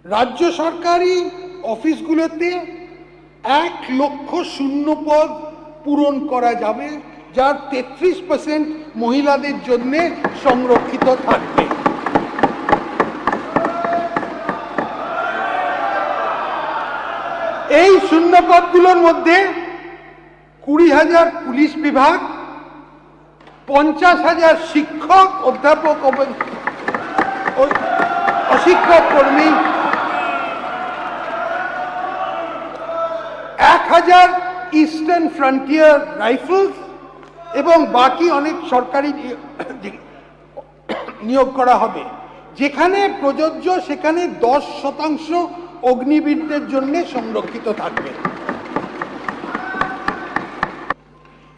রাজ্য সরকারি অফিসগুলোতে 1,00,000 শূন্য পদ পূরণ করা যাবে, যার 33% মহিলাদের জন্য সংরক্ষিত থাকবে। এই শূন্য পদগুলোর মধ্যে 20,000 পুলিশ বিভাগ, 50,000 শিক্ষক, অধ্যাপক অশিক্ষক কর্মী, 1,000 ইস্টার্ন ফ্রন্টিয়ার রাইফেলস এবং বাকি অনেক সরকারি নিয়োগ করা হবে। যেখানে প্রযোজ্য সেখানে 10% অগ্নিবীরদের জন্য সংরক্ষিত থাকবে।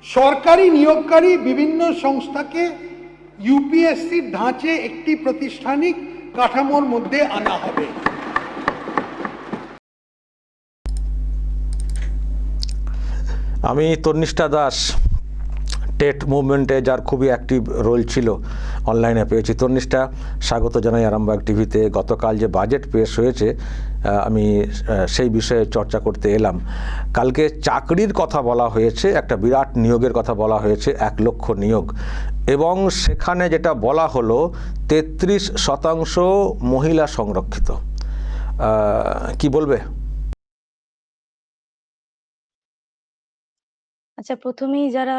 সরকারি নিয়োগকারী বিভিন্ন সংস্থাকে ইউপিএসসির ধাঁচে একটি প্রাতিষ্ঠানিক কাঠামোর মধ্যে আনা হবে। আমি তন্নিষ্ঠা দাস, টেট মুভমেন্টে যার খুবই অ্যাক্টিভ রোল ছিল, অনলাইনে পেয়েছি। তন্নিষ্ঠা, স্বাগত জানাই আরামবাগ টিভিতে। গতকাল যে বাজেট পেশ হয়েছে, আমি সেই বিষয়ে চর্চা করতে এলাম। কালকে চাকরির কথা বলা হয়েছে, একটা বিরাট নিয়োগের কথা বলা হয়েছে, 1,00,000 নিয়োগ, এবং সেখানে যেটা বলা হলো 33% মহিলা সংরক্ষিত। কি বলবে? আচ্ছা, প্রথমেই যারা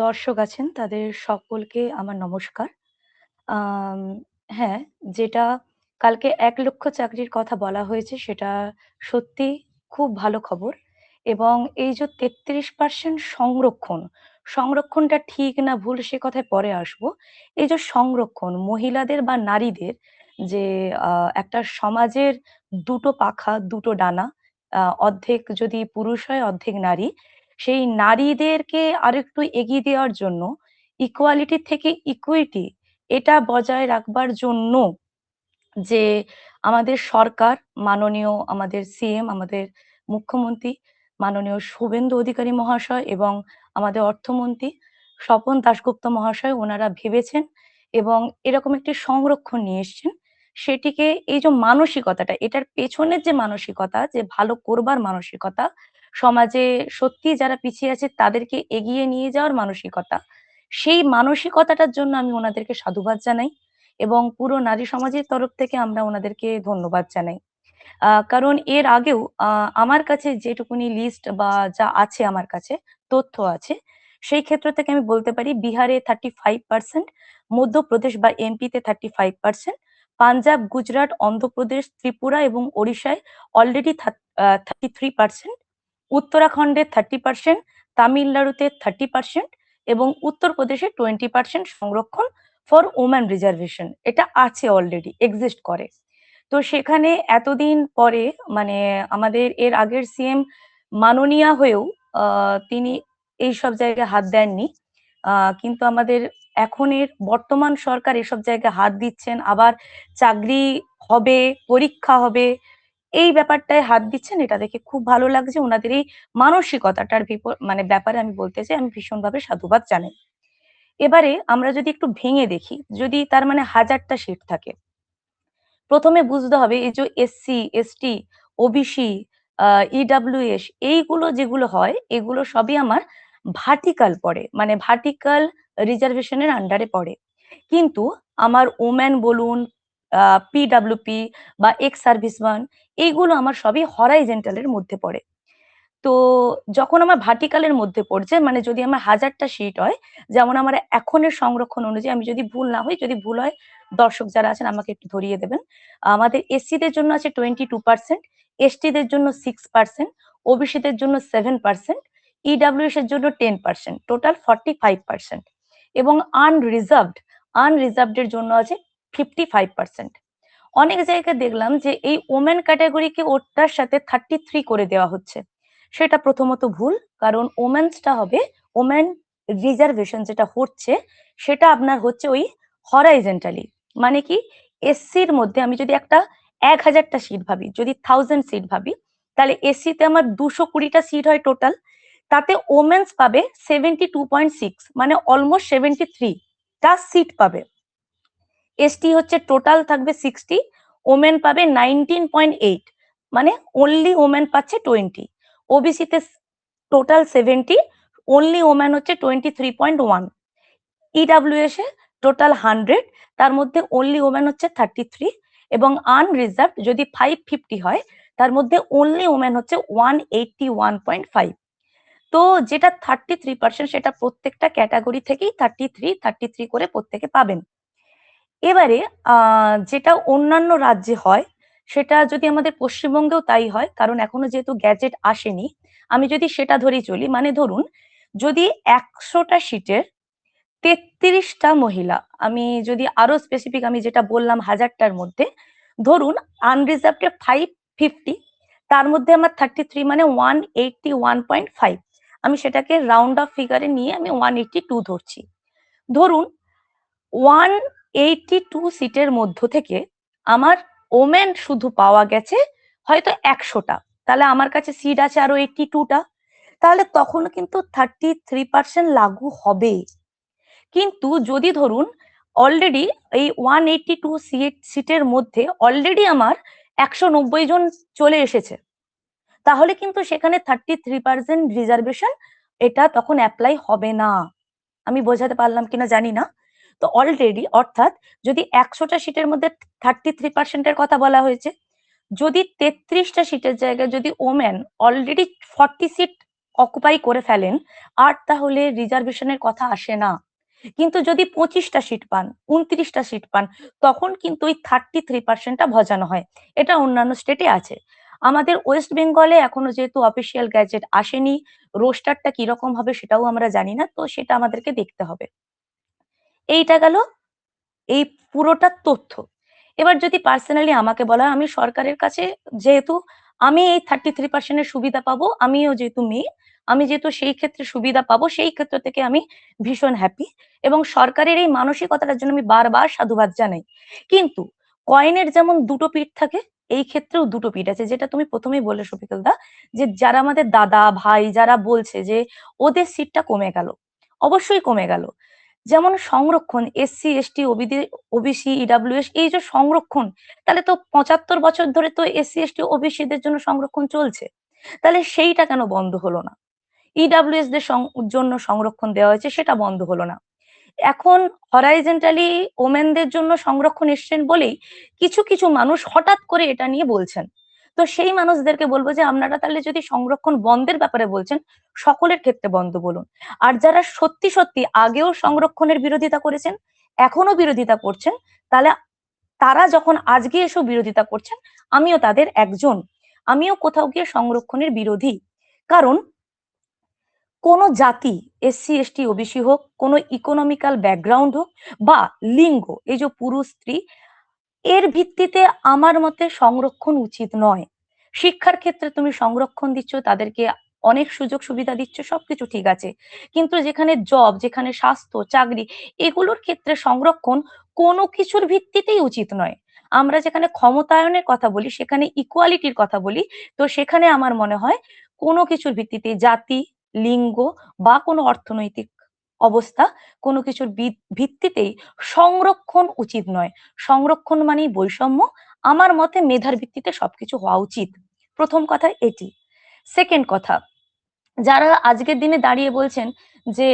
দর্শক আছেন তাদের সকলকে আমার নমস্কার। হ্যাঁ, যেটা কালকে 1,00,000 চাকরির কথা বলা হয়েছে সেটা সত্যি খুব ভালো খবর। এবং এই যে 33% সংরক্ষণটা ঠিক না ভুল সে কথায় পরে আসবো। এই যে সংরক্ষণ মহিলাদের বা নারীদের, যে একটা সমাজের দুটো পাখা, দুটো ডানা, অর্ধেক যদি পুরুষ হয় অর্ধেক নারী, সেই নারীদেরকে আরেকটু এগিয়ে দেওয়ার জন্য, ইকুয়ালিটি থেকে ইকুইটি এটা বজায় রাখবার জন্য যে আমাদের সরকার, মাননীয় আমাদের সিএম, আমাদের মুখ্যমন্ত্রী মাননীয় শুভেন্দু অধিকারী মহাশয় এবং আমাদের অর্থমন্ত্রী স্বপন দাশগুপ্ত মহাশয়, ওনারা ভেবেছেন এবং এরকম একটি সংরক্ষণ নিয়ে এসছেন। সেটিকে, এই যে মানসিকতাটা, এটার পেছনের যে মানসিকতা, যে ভালো করবার মানসিকতা, সমাজে সত্যি যারা পিছিয়ে আছে তাদেরকে এগিয়ে নিয়ে যাওয়ার মানসিকতা, সেই মানসিকতাটার জন্য আমি ওনাদেরকে সাধুবাদ জানাই এবং পুরো নারী সমাজের তরফ থেকে আমরা ওনাদেরকে ধন্যবাদ জানাই। কারণ এর আগেও আমার কাছে যেটুকুনি লিস্ট বা যা আছে, আমার কাছে তথ্য আছে, সেই ক্ষেত্র থেকে আমি বলতে পারি বিহারে 35%, মধ্যপ্রদেশ বা এমপিতে 35%, পাঞ্জাব, গুজরাট, অন্ধ্রপ্রদেশ, ত্রিপুরা এবং ওড়িশায় অলরেডি 33%, উত্তরাখণ্ডে 30%, তামিলনাড়ুতে 30% এবং উত্তরপ্রদেশে 20% সংরক্ষণ ফর ওম্যান রিজার্ভেশন এটা আছে, অলরেডি এক্সিস্ট করে। তো সেখানে এতদিন পরে, মানে আমাদের এর আগের সিএম মাননীয়া হয়েও তিনি এইসব জায়গায় হাত দেননি, কিন্তু আমাদের এখনের বর্তমান সরকার এসব জায়গায় হাত দিচ্ছেন, আবার চাকরি হবে, পরীক্ষা হবে, এই ব্যাপারটায় হাত দিচ্ছেন। এটা দেখে খুব ভালো লাগছে। ওনাদের এই মানসিকতাটার মানে ব্যাপারে আমি বলতে চাই, আমি ভীষণভাবে সাধুবাদ জানাই। এবারে আমরা যদি একটু ভেঙে দেখি, যদি তার মানে 1000টা সিট থাকে, প্রথমে বুঝতে হবে এই যে এসসি, এসটি, ওবিসি, ইডব্লিউএস, এইগুলো যেগুলো হয়, এগুলো সবই আমার ভার্টিকাল পড়ে, মানে ভার্টিকাল রিজার্ভেশনের আন্ডারে পড়ে। কিন্তু আমার ওম্যান বলুন, পিডব্লিউপি বা এক্স সার্ভিসম্যান, এইগুলো আমার সবই হরাইজেন্টালের মধ্যে পড়ে। তো যখন আমার ভার্টিকালের মধ্যে পড়ছে, মানে যদি আমার 1000টা সিট হয়, যেমন আমার এখনের সংরক্ষণ অনুযায়ী, আমি যদি ভুল না হই, যদি ভুল হয় দর্শক যারা আছেন আমাকে একটু ধরিয়ে দেবেন, আমাদের এসসিদের জন্য আছে 22%, এসটিদের জন্য 6%, ওবিসিদের জন্য 7%, ইডব্লিউএস এর জন্য 10%, টোটাল 45%, এবং আনরিজার্ভড এর জন্য আছে 55%। অনেক জায়গায় দেখলাম যে এই ওমেন ক্যাটাগরিকে ওটার সাথে 33 করে দেওয়া হচ্ছে। সেটা প্রথমত ভুল, কারণ ওমেন্সটা হবে, ওমেন রিজার্ভেশন যেটা হচ্ছে সেটা আপনার হচ্ছে ওই হরাইজেন্টালি, মানে কি, এসসির মধ্যে আমি যদি একটা 1000টা সিট ভাবি, যদি 1000 সিট ভাবি, তাহলে এসসিতে আমার 220টা সিট হয় টোটাল, তাতে ওমেন্স পাবে 72.6, মানে অলমোস্ট 73টা সিট পাবে। এসটি হচ্ছে টোটাল থাকবে 60, ওমেন পাবে 19.8, মানে অনলি ওমেন পাচ্ছে 20। ওবিসিতে টোটাল 70, অনলি ওমেন হচ্ছে 23.1। ইডাব্লিউএস এ টোটাল 100, তার মধ্যে অনলি ওমেন হচ্ছে 33, এবং আনরিজার্ভ যদি 550 হয় তার মধ্যে অনলি ওমেন হচ্ছে 181.5। তো যেটা 33% সেটা প্রত্যেকটা ক্যাটাগরি থেকেই 33 করে প্রত্যেকে পাবেন। এবারে যেটা অন্যান্য রাজ্যে হয় সেটা যদি আমাদের পশ্চিমবঙ্গেও তাই হয়, কারণ এখনো যেহেতু গ্যাজেট আসেনি, আমি যদি সেটা ধরেই চলি, মানে ধরুন যদি 100টা সিটের 33টা মহিলা, আমি যদি আরো স্পেসিফিক আমি যেটা বললাম 1000টার মধ্যে, ধরুন আনরিজার্ভড 550, তার মধ্যে আমার 33 মানে 181.5, আমি সেটাকে রাউন্ড অফ ফিগারে নিয়ে আমি 182 ধরছি। ধরুন 182 সিটের মধ্য থেকে আমার ওমেন শুধু পাওয়া গেছে হয়তো 100টা, তাহলে আমার কাছে সিট আছে আরো 82টা, তাহলে তখন কিন্তু 33% লাগু হবে। কিন্তু যদি ধরুন অলরেডি এই 182 সিটের মধ্যে অলরেডি আমার 190 জন চলে এসেছে, তাহলে কিন্তু সেখানে 33% রিজার্ভেশন এটা তখন অ্যাপ্লাই হবে না। আমি বোঝাতে পারলাম কিনা জানি না। তো অলরেডি অর্থাৎ যদি 100টা সিটের মধ্যে 33%-এর কথা বলা হয়েছে, যদি 33টা সিটের জায়গায় যদি ওমেন অলরেডি 40 সিট অকুপাই করে ফেলেন, আর তাহলে রিজার্ভেশনের কথা আসে না। কিন্তু যদি 25টা সিট পান, 29টা সিট পান, তখন কিন্তু ওই 33%টা ভজানো হয়। এটা অন্যান্য স্টেটে আছে। আমাদের ওয়েস্ট বেঙ্গলে এখনো যেহেতু অফিসিয়াল গ্যাজেট আসেনি, রোস্টারটা কিরকম হবে সেটাও আমরা জানি না, তো সেটা আমাদেরকে দেখতে হবে। এইটা গেল এই পুরোটা তথ্য। এবার যদি পার্সোনালি আমাকে বলা হয়, আমি সরকারের কাছে যেহেতু আমি এই 33% এর সুবিধা পাবো, আমিও যেহেতু মেয়ে, আমি যেহেতু সেই ক্ষেত্রে সুবিধা পাবো, সেই ক্ষেত্র থেকে আমি ভীষণ হ্যাপি, এবং সরকারের এই মানসিকতাটার জন্য আমি বারবার সাধুবাদ জানাই। কিন্তু কয়েনের যেমন দুটো পিঠ থাকে, এই ক্ষেত্রেও দুটো পিঠ আছে, যেটা তুমি প্রথমেই বললে শফিকুল দা, যে যারা আমাদের দাদা ভাই যারা বলছে যে ওদের সিটটা কমে গেল, অবশ্যই কমে গেল। যেমন সংরক্ষণ, এসসি এসটি ওবিসি ইডাব্লিউএস, এই যে সংরক্ষণ, তাহলে তো 75 বছর ধরে তো এসসি এসটি ওবিসিদের জন্য সংরক্ষণ চলছে, তাহলে সেইটা কেন বন্ধ হলো না? ইডাব্লিউএস দের জন্য সংরক্ষণ দেওয়া হয়েছে, সেটা বন্ধ হলো না। এখন হরাইজেন্টালি ওমেনদের জন্য সংরক্ষণ এসছেন বলেই কিছু কিছু মানুষ হঠাৎ করে এটা নিয়ে বলছেন। তো সেই মানুষদেরকে বলবো যে আপনারা তাহলে যদি সংরক্ষণ বন্ধের ব্যাপারে বলছেন, সকলের ক্ষেত্রে বন্ধ বলুন। আর যারা সত্যি সত্যি আগেও সংরক্ষণের বিরোধিতা করেছেন, এখনো বিরোধিতা করছেন, তাহলে তারা যখন আজকে এসেও বিরোধিতা করছেন, আমিও তাদের একজন, আমিও কোথাও গিয়ে সংরক্ষণের বিরোধী। কারণ কোনো জাতি, এসসি এসটি ওবিসি হোক, কোনো ইকোনমিক্যাল ব্যাকগ্রাউন্ড হোক, বা লিঙ্গ, এই যে পুরুষ স্ত্রী, এর ভিত্তিতে আমার মতে সংরক্ষণ উচিত নয়। শিক্ষার ক্ষেত্রে তুমি সংরক্ষণ দিচ্ছ, তাদেরকে অনেক সুযোগ সুবিধা দিচ্ছ, সবকিছু ঠিক আছে, কিন্তু যেখানে জব, যেখানে স্বাস্থ্য, চাকরি, এগুলোর ক্ষেত্রে সংরক্ষণ কোনো কিছুর ভিত্তিতেই উচিত নয়। আমরা যেখানে ক্ষমতায়নের কথা বলি, সেখানে ইকুয়ালিটির কথা বলি, তো সেখানে আমার মনে হয় কোনো কিছুর ভিত্তিতে জাতি, লিঙ্গ বা কোনো অর্থনৈতিক অবস্থা, কোনো কিছুর ভিত্তিতেই সংরক্ষণ উচিত নয়। সংরক্ষণ মানেই বৈষম্য। আমার মতে মেধার ভিত্তিতে সবকিছু হওয়া উচিত। প্রথম কথা এটি। সেকেন্ড কথা, যারা আজকের দিনে দাঁড়িয়ে বলছেন যে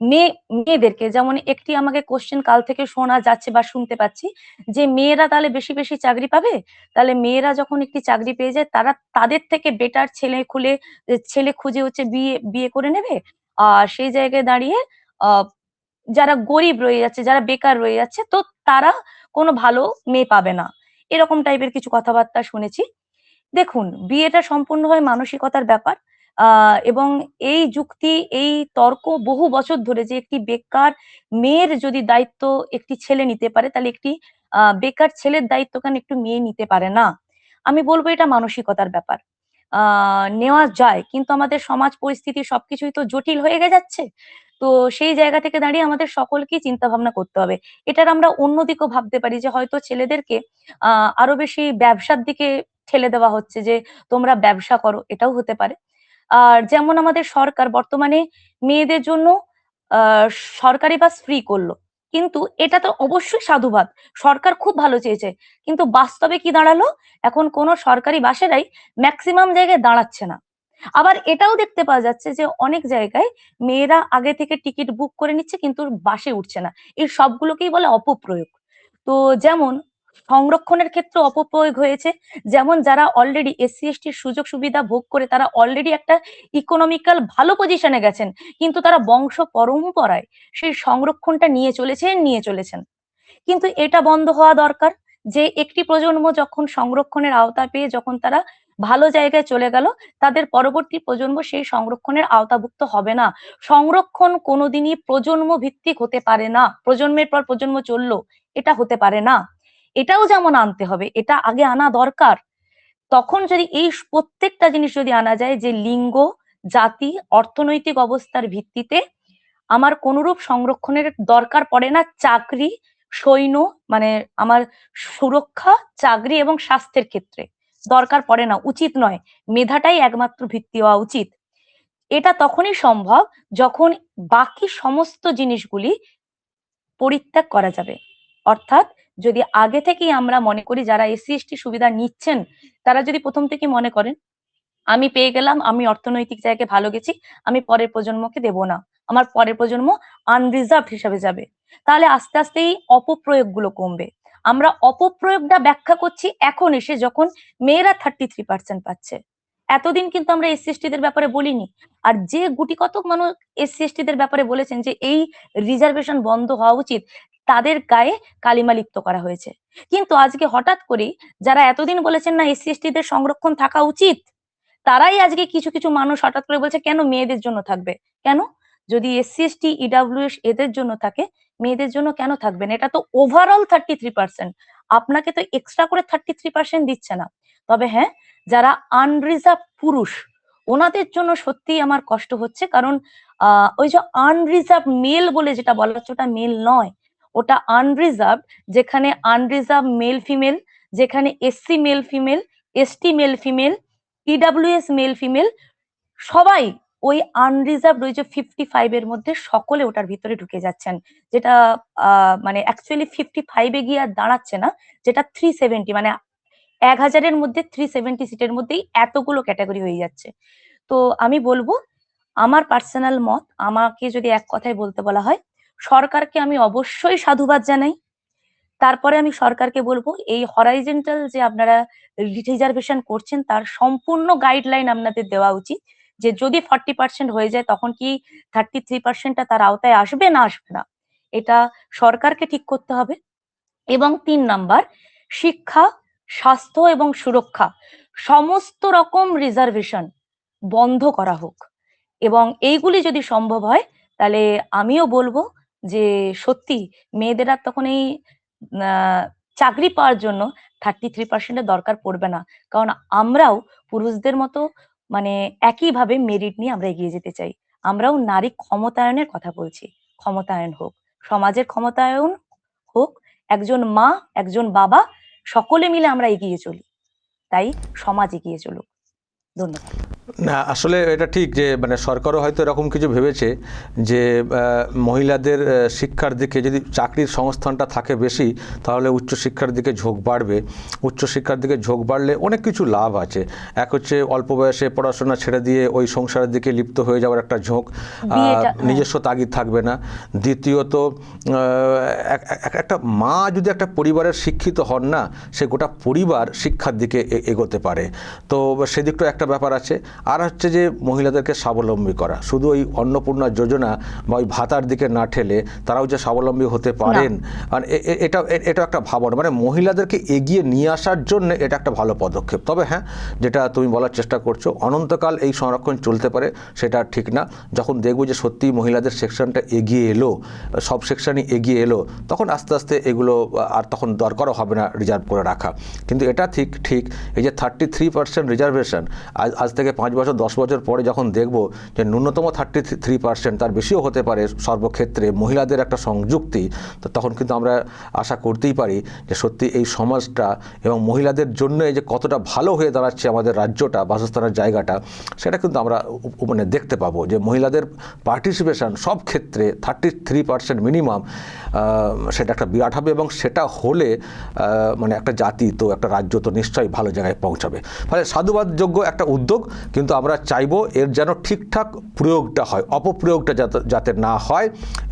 মেয়েদেরকে, যেমন একটি আমাকে কোশ্চেন কাল থেকে শোনা যাচ্ছে বা শুনতে পাচ্ছি, যে মেয়েরা তাহলে বেশি বেশি চাকরি পাবে, তাহলে মেয়েরা যখন একটি চাকরি পেয়ে যায় তারা তাদের থেকে বেটার ছেলে খুঁজে হচ্ছে বিয়ে বিয়ে করে নেবে, আর সেই জায়গায় দাঁড়িয়ে আহ যারা গরিব রয়ে যাচ্ছে, যারা বেকার রয়ে যাচ্ছে, তো তারা কোনো ভালো মেয়ে পাবে না, এরকম টাইপের কিছু কথাবার্তা শুনেছি। দেখুন, বিয়েটা সম্পূর্ণভাবে মানসিকতার ব্যাপার। এবং এই যুক্তি, এই তর্ক বহু বছর ধরে, যে একটি বেকার মেয়ের যদি দায়িত্ব একটি ছেলে নিতে পারে, তাহলে একটি বেকার ছেলের দায়িত্ব কেন একটু মেয়ে নিতে পারে না? আমি বলবো এটা মানসিকতার ব্যাপার। নেওয়া যায়, কিন্তু আমাদের সমাজ পরিস্থিতি সবকিছুই তো জটিল হয়ে যাচ্ছে। তো সেই জায়গা থেকে দাঁড়িয়ে আমাদের সকলকেই চিন্তা ভাবনা করতে হবে। এটার আমরা অন্যদিকেও ভাবতে পারি, যে হয়তো ছেলেদেরকে আরো বেশি ব্যবসার দিকে ঠেলে দেওয়া হচ্ছে, যে তোমরা ব্যবসা করো, এটাও হতে পারে। আর যেমন আমাদের সরকার বর্তমানে মেয়েদের জন্য আহ সরকারি বাস ফ্রি করলো, কিন্তু এটা তো অবশ্যই সাধুবাদ, সরকার খুব ভালো চেয়েছে, কিন্তু বাস্তবে কি দাঁড়ালো, এখন কোনো সরকারি বাসেরাই ম্যাক্সিমাম জায়গায় দাঁড়াচ্ছে না। আবার এটাও দেখতে পাওয়া যাচ্ছে যে অনেক জায়গায় মেয়েরা আগে থেকে টিকিট বুক করে নিচ্ছে কিন্তু বাসে উঠছে না। এই সবগুলোকেই বলে অপপ্রয়োগ। তো যেমন সংরক্ষণের ক্ষেত্রে অপপ্রয়োগ হয়েছে, যেমন যারা অলরেডি এসসি এসটির সুযোগ সুবিধা ভোগ করে তারা অলরেডি একটা ইকোনমিক্যাল ভালো পজিশনে গেছেন, কিন্তু তারা বংশ পরম্পরায় সেই সংরক্ষণটা নিয়ে চলেছেন। কিন্তু এটা বন্ধ হওয়া দরকার, যে একটি প্রজন্ম যখন সংরক্ষণের আওতা পেয়ে যখন তারা ভালো জায়গায় চলে গেল, তাদের পরবর্তী প্রজন্ম সেই সংরক্ষণের আওতাভুক্ত হবে না। সংরক্ষণ কোনোদিনই প্রজন্ম ভিত্তিক হতে পারে না, প্রজন্মের পর প্রজন্ম চললো, এটা হতে পারে না। এটাও যেমন আনতে হবে, এটা আগে আনা দরকার। তখন যদি এই প্রত্যেকটা জিনিস যদি আনা যায় যে লিঙ্গ, জাতি, অর্থনৈতিক অবস্থার ভিত্তিতে আমার কোনরূপ সংরক্ষণের দরকার পড়ে না, চাকরি, সৈন্য, মানে আমার সুরক্ষা, চাকরি এবং স্বাস্থ্যের ক্ষেত্রে দরকার পড়ে না, উচিত নয়, মেধাটাই একমাত্র ভিত্তি হওয়া উচিত। এটা তখনই সম্ভব যখন বাকি সমস্ত জিনিসগুলি পরিত্যাগ করা যাবে। অর্থাৎ যদি আগে থেকেই আমরা মনে করি যারা এসসি এসটি সুবিধা নিচ্ছেন তারা যদি প্রথম থেকে মনে করেন আমি পেয়ে গেলাম, আমি অর্থনৈতিক জায়গায় ভালো গেছি, আমি পরের প্রজন্মকে দেব না, আমার পরের প্রজন্ম আনরিজার্ভ হিসাবে যাবে, তাহলে আস্তে আস্তে এই অপপ্রয়োগগুলো কমবে। আমরা অপপ্রয়োগটা ব্যাখ্যা করছি এখন এসে যখন মেয়েরা 33% পাচ্ছে। এতদিন কিন্তু আমরা এসসি এসটিদের ব্যাপারে বলিনি। আর যে গুটি কতক মানুষ এসসি এসটিদের ব্যাপারে বলেছেন যে এই রিজার্ভেশন বন্ধ হওয়া উচিত, তাদের গায়ে কালিমা লিপ্ত করা হয়েছে। কিন্তু আজকে হঠাৎ করেই যারা এতদিন বলেছেন না এসসি এসটিদের সংরক্ষণ থাকা উচিত, তারাই আজকে কিছু কিছু মানুষ হঠাৎ করে বলছে কেন মেয়েদের জন্য থাকবে, কেন? যদি এসসি এসটি ইডাব্লিউএস এদের জন্য থাকে, মেয়েদের জন্য কেন থাকবে না? এটা তো ওভারঅল 33%, আপনাকে তো এক্সট্রা করে 33% দিচ্ছে না। তবে হ্যাঁ, যারা আনরিজার্ভ পুরুষ ওনাদের জন্য সত্যিই আমার কষ্ট হচ্ছে, কারণ ওই যে আনরিজার্ভ মেল বলে যেটা বলা হচ্ছে ওটা মেল নয়, ওটা আনরিজার্ভ, যেখানে আনরিজার্ভ মেল ফিমেল, যেখানে SC male female, ST male female, EWS male female সবাই ওই আনরিজার্ভ ওই যে 55 এর মধ্যে সকলে ওটার ভিতরে ঢুকে যাচ্ছেন, যেটা মানে অ্যাকচুয়ালি 55 এ গিয়ে আর দাঁড়াচ্ছে না, যেটা 370, মানে 1000-এর মধ্যে 370 সিটের মধ্যেই এতগুলো ক্যাটাগরি হয়ে যাচ্ছে। তো আমি বলবো, আমার পার্সোনাল মত, আমাকে যদি এক কথায় বলতে বলা হয়, সরকারকে আমি অবশ্যই সাধুবাদ জানাই। তারপরে আমি সরকারকে বলবো এই হরাইজন্টাল যে আপনারা রিজার্ভেশন করছেন তার সম্পূর্ণ গাইডলাইন আপনাদের দেওয়া উচিত, যে যদি 40% হয়ে যায় তখন কি 33%টা তার আওতায় আসবে না আসবে না, এটা সরকারকে ঠিক করতে হবে। এবং 3 নাম্বার, শিক্ষা, স্বাস্থ্য এবং সুরক্ষা সমস্ত রকম রিজার্ভেশন বন্ধ করা হোক। এবং এইগুলি যদি সম্ভব হয় তাহলে আমিও বলবো যে সত্যি মেয়েদের আর তখন এই চাকরি পাওয়ার জন্য 33%-এর দরকার পড়বে না, কারণ আমরাও পুরুষদের মতো মানে একইভাবে মেরিট নিয়ে আমরা এগিয়ে যেতে চাই। আমরাও নারী ক্ষমতায়নের কথা বলছি, ক্ষমতায়ন হোক, সমাজের ক্ষমতায়ন হোক, একজন মা, একজন বাবা, সকলে মিলে আমরা এগিয়ে চলি, তাই সমাজ এগিয়ে চলুক। ধন্যবাদ। না, আসলে এটা ঠিক যে মানে সরকারও হয়তো এরকম কিছু ভেবেছে যে মহিলাদের শিক্ষার দিকে যদি চাকরির সংস্থানটা থাকে বেশি তাহলে উচ্চশিক্ষার দিকে ঝোঁক বাড়বে, উচ্চশিক্ষার দিকে ঝোঁক বাড়লে অনেক কিছু লাভ আছে। এক হচ্ছে অল্প বয়সে পড়াশোনা ছেড়ে দিয়ে ওই সংসারের দিকে লিপ্ত হয়ে যাওয়ার একটা ঝোঁক, নিজস্ব তাগিদ থাকবে না। দ্বিতীয়ত একটা মা যদি একটা পরিবারের শিক্ষিত হন না, সে গোটা পরিবার শিক্ষার দিকে এগোতে পারে, তো সেদিকটা একটা ব্যাপার আছে। আর হচ্ছে যে মহিলাদেরকে স্বাবলম্বী করা, শুধু ওই অন্নপূর্ণা যোজনা বা ওই ভাতার দিকে না ঠেলে তারাও যে স্বাবলম্বী হতে পারেন, আর এটা একটা ভাবনা, মানে মহিলাদেরকে এগিয়ে নিয়ে আসার জন্য এটা একটা ভালো পদক্ষেপ। তবে হ্যাঁ, যেটা তুমি বলার চেষ্টা করছো অনন্তকাল এই সংরক্ষণ চলতে পারে সেটা ঠিক না। যখন দেখবো যে সত্যি মহিলাদের সেকশনটা এগিয়ে এলো, সব সেকশনই এগিয়ে এলো, তখন আস্তে আস্তে এগুলো আর তখন দরকারও হবে না রিজার্ভ করে রাখা। কিন্তু এটা ঠিক এই যে 33% রিজার্ভেশন আজ থেকে 5 বছর 10 বছর পরে যখন দেখব যে ন্যূনতম 33%, তার বেশিও হতে পারে সর্বক্ষেত্রে মহিলাদের একটা সংযুক্তি, তো তখন কিন্তু আমরা আশা করতেই পারি যে সত্যি এই সমাজটা এবং মহিলাদের জন্য এই যে কতটা ভালো হয়ে দাঁড়াচ্ছে আমাদের রাজ্যটা, বাসস্থানের জায়গাটা, সেটা কিন্তু আমরা মানে দেখতে পাবো যে মহিলাদের পার্টিসিপেশন সব ক্ষেত্রে 33% মিনিমাম, সেটা একটা বিরাট হবে। এবং সেটা হলে মানে একটা জাতি তো, একটা রাজ্য তো নিশ্চয়ই ভালো জায়গায় পৌঁছাবে। ফলে সাধুবাদযোগ্য একটা উদ্যোগ, কিন্তু আমরা চাইবো এর যেন ঠিকঠাক প্রয়োগটা হয়, অপপ্রয়োগটা যাতে না হয়,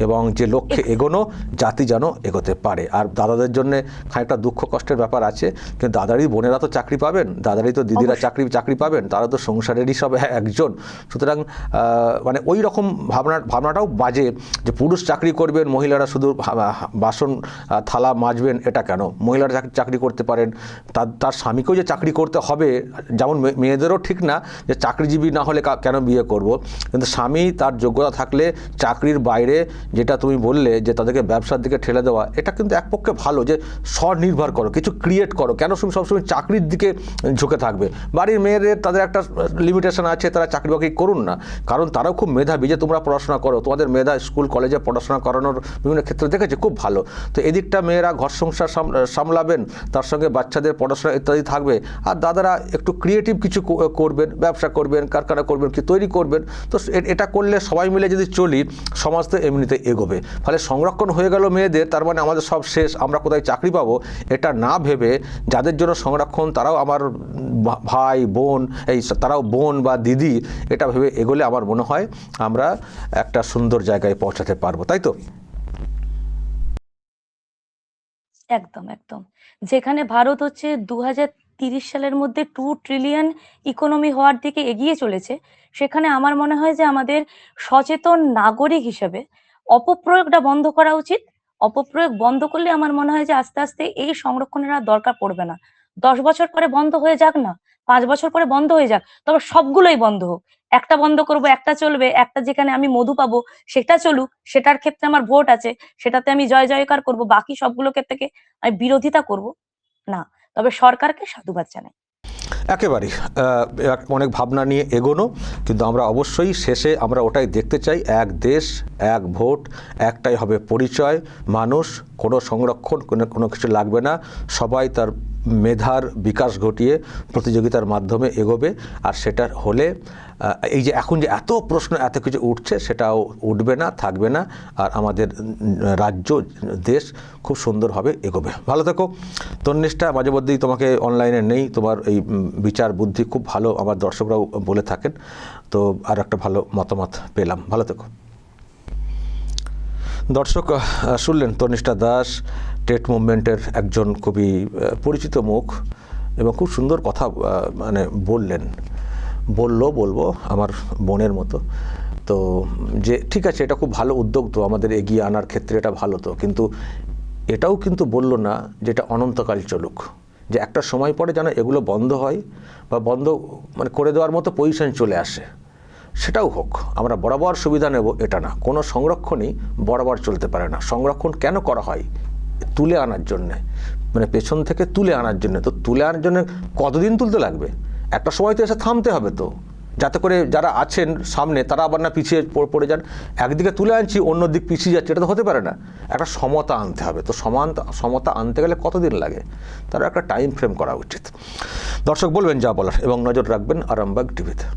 এবং যে লক্ষ্যে এগোনো জাতি যেন এগোতে পারে। আর দাদাদের জন্য খানিকটা দুঃখ কষ্টের ব্যাপার আছে, কিন্তু দাদারই বোনেরা তো চাকরি পাবেন, দাদারই তো দিদিরা চাকরি পাবেন, তারা তো সংসারেরই সব একজন। সুতরাং মানে ওই রকম ভাবনাটাও বাজে যে পুরুষ চাকরি করবেন, মহিলারা শুধু বাসন থালা মাজবেন, এটা কেন? মহিলারা চাকরি করতে পারেন, তার স্বামীকেও যে চাকরি করতে হবে, যেমন মেয়েদেরও ঠিক না যে চাকরিজীবী না হলে কেন বিয়ে করব, কিন্তু স্বামী তার যোগ্যতা থাকলে চাকরির বাইরে, যেটা তুমি বললে যে তাদেরকে ব্যবসার দিকে ঠেলে দেওয়া, এটা কিন্তু এক পক্ষে ভালো, যে স্বনির্ভর করো, কিছু ক্রিয়েট করো। কেন সবসময় চাকরির দিকে ঝুঁকে থাকবে? বাড়ির মেয়েদের তাদের একটা লিমিটেশন আছে, তারা চাকরি বাকরি করুন না, কারণ তারাও খুব মেধাবী। যে তোমরা পড়াশোনা করো, তোমাদের মেধা স্কুল কলেজে পড়াশোনা করানোর বিভিন্ন ক্ষেত্রে দেখেছে, খুব ভালো। তো এদিকটা মেয়েরা ঘর সংসার সামলাবেন, তার সঙ্গে বাচ্চাদের পড়াশোনা ইত্যাদি থাকবে, আর দাদারা একটু ক্রিয়েটিভ কিছু করবেন, ব্যবসা করবেন, কারখানা করবেন, কি তৈরি করবেন। তো এটা করলে সবাই মিলে যদি চলি, সমাজ তো এমনিতে এগোবে। ফলে সংরক্ষণ হয়ে গেল মেয়েদের, তার মানে আমাদের সব শেষ, আমরা কোথায় চাকরি পাবো, এটা না ভেবে যাদের জন্য সংরক্ষণ তারাও আমার ভাই বোন, তারাও বোন বা দিদি, এটা ভেবে এগোলে আমার মনে হয় আমরা একটা সুন্দর জায়গায় পৌঁছাতে পারবো, তাই তো? একদম একদম। যেখানে ভারত হচ্ছে 2030 সালের মধ্যে 2 ট্রিলিয়ন ইকোনমি হওয়ার দিকে এগিয়ে চলেছে, সেখানে আমার মনে হয় যে আমাদের সচেতন নাগরিক হিসেবে অপপ্রয়োগটা বন্ধ করা উচিত। অপপ্রয়োগ বন্ধ করলে আমার মনে হয় যে আস্তে আস্তে এই সংরক্ষণের আর দরকার পড়বে না। 10 বছর পরে বন্ধ হয়ে যাক না, 5 বছর পরে বন্ধ হয়ে যাক, তবে সবগুলোই বন্ধ হোক। একটা বন্ধ করবো, একটা চলবে, একটা যেখানে আমি মধু পাবো সেটা চলুক, সেটার ক্ষেত্রে আমার ভোট আছে, সেটাতে আমি জয় জয়কার করব, বাকি সবগুলো ক্ষেত্রে আমি বিরোধিতা করব না। তবে সরকারকে সাধুবাদ জানাই। একেবারেই অনেক ভাবনা নিয়ে এগোনো, কিন্তু আমরা অবশ্যই শেষে আমরা ওটাই দেখতে চাই, এক দেশ এক ভোট, একটাই হবে পরিচয়। মানুষ কোনো সংরক্ষণ কোনো কিছু লাগবে না, সবাই তার মেধার বিকাশ ঘটিয়ে প্রতিযোগিতার মাধ্যমে এগোবে। আর সেটা হলে এই যে এখন যে এত প্রশ্ন এত কিছু উঠছে, সেটাও উঠবে না, থাকবে না, আর আমাদের রাজ্য দেশ খুব সুন্দরভাবে এগোবে। ভালো থেকো তন্নিষ্ঠা, মাঝে মধ্যেই তোমাকে অনলাইনে নেই, তোমার এই বিচার বুদ্ধি খুব ভালো, আমার দর্শকরাও বলে থাকেন, তো আর একটা ভালো মতামত পেলাম। ভালো থেকো। দর্শক শুনলেন তন্নিষ্ঠা দাস, টেট মুভমেন্টের একজন খুবই পরিচিত মুখ, এবং খুব সুন্দর কথা মানে বলবো আমার বোনের মতো। তো যে ঠিক আছে, এটা খুব ভালো উদ্যোগ, তো আমাদের এগিয়ে আনার ক্ষেত্রে এটা ভালো, তো কিন্তু এটাও কিন্তু বললো না যে এটা অনন্তকাল চলুক, যে একটা সময় পরে যেন এগুলো বন্ধ হয়, বা বন্ধ মানে করে দেওয়ার মতো পজিশন চলে আসে, সেটাও হোক। আমরা বরাবর সুবিধা নেব এটা না, কোনো সংরক্ষণই বরাবর চলতে পারে না। সংরক্ষণ কেন করা হয়? তুলে আনার জন্যে, মানে পেছন থেকে তুলে আনার জন্য। তো তুলে আনার জন্য কতদিন তুলতে লাগবে? একটা সময় তো এসে থামতে হবে, তো যাতে করে যারা আছেন সামনে তারা আবার না পিছিয়ে পড়ে যান। একদিকে তুলে আনছি, অন্য দিক পিছিয়ে যাচ্ছে, এটা তো হতে পারে না। একটা সমতা আনতে হবে, তো সমতা আনতে গেলে কতদিন লাগে, তার একটা টাইম ফ্রেম করা উচিত। দর্শক বলবেন যা বলার, এবং নজর রাখবেন আরামবাগ টিভিতে।